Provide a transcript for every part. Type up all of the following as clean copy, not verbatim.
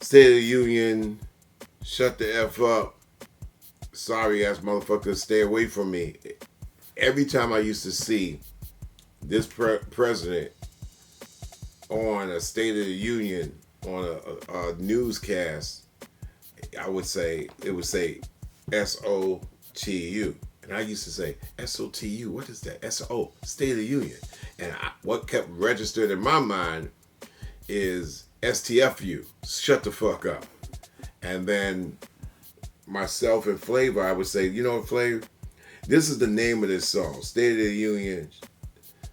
State of the Union, shut the F up. Sorry ass motherfuckers, stay away from me. Every time I used to see this president on a State of the Union, on a newscast, it would say SOTU. And I used to say, SOTU, what is that? SO, State of the Union. And what kept registered in my mind is STFU, shut the fuck up. And then myself and Flavor, I would say, you know what, Flavor? This is the name of this song, State of the Union,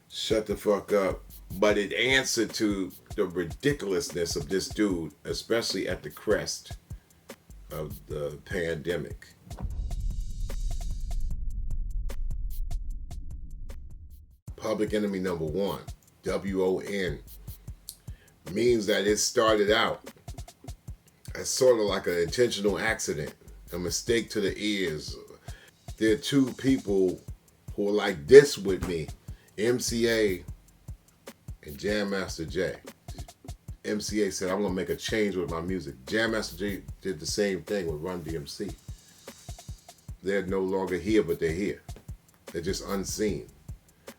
shut the fuck up. But it answered to the ridiculousness of this dude, especially at the crest of the pandemic. Public Enemy number one, WON, means that it started out as sort of like an intentional accident, a mistake to the ears. There are two people who are like this with me, MCA and Jam Master Jay. MCA said, I'm going to make a change with my music. Jam Master Jay did the same thing with Run DMC. They're no longer here, but they're here. They're just unseen,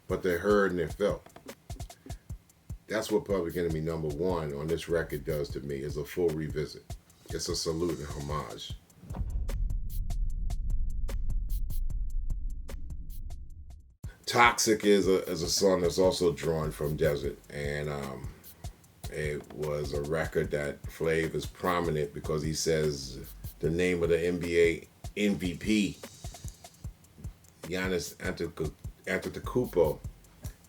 but they're heard and they're felt. That's what Public Enemy number one on this record does to me, is a full revisit. It's a salute and homage. Toxic is a song that's also drawn from Desert, and it was a record that Flav is prominent because he says the name of the NBA MVP, Giannis Antetokounmpo,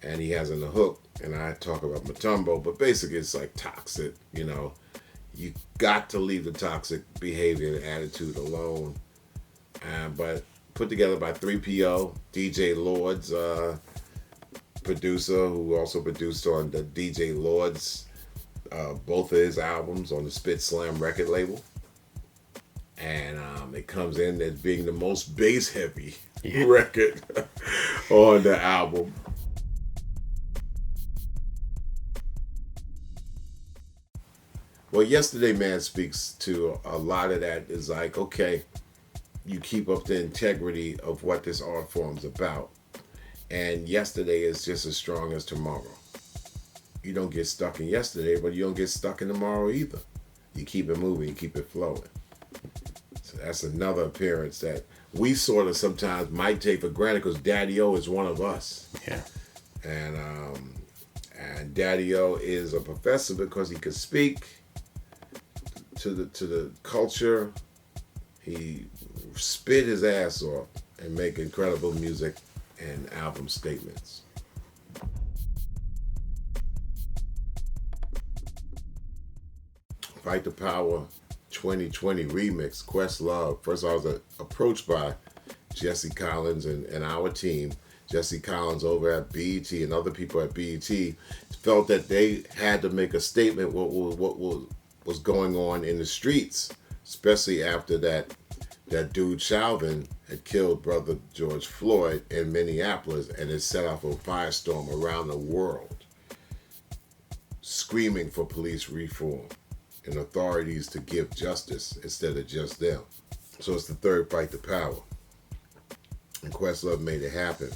and he has in the hook, and I talk about Mutombo, but basically it's like toxic, you know. You got to leave the toxic behavior and attitude alone. But put together by 3PO, DJ Lord's producer, who also produced on the DJ Lord's, both of his albums on the Spit Slam record label. And it comes in as being the most bass heavy record on the album. Well, Yesterday Man speaks to a lot of that. Is like, okay, you keep up the integrity of what this art form's about. And yesterday is just as strong as tomorrow. You don't get stuck in yesterday, but you don't get stuck in tomorrow either. You keep it moving, you keep it flowing. So that's another appearance that we sort of sometimes might take for granted because Daddy O is one of us. Yeah. And Daddy O is a professor because he could speak to the culture. He spit his ass off and make incredible music and album statements. Fight the Power 2020 remix, Questlove. First, I was approached by Jesse Collins and our team. Jesse Collins over at BET and other people at BET felt that they had to make a statement what was going on in the streets, especially after that dude Chauvin had killed brother George Floyd in Minneapolis, and it set off a firestorm around the world, screaming for police reform and authorities to give justice instead of just them. So it's the third Fight the Power. And Questlove made it happen.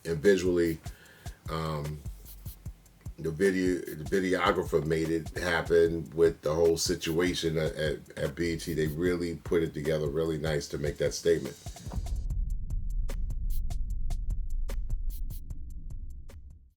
And visually, the videographer made it happen with the whole situation at BET. They really put it together really nice to make that statement.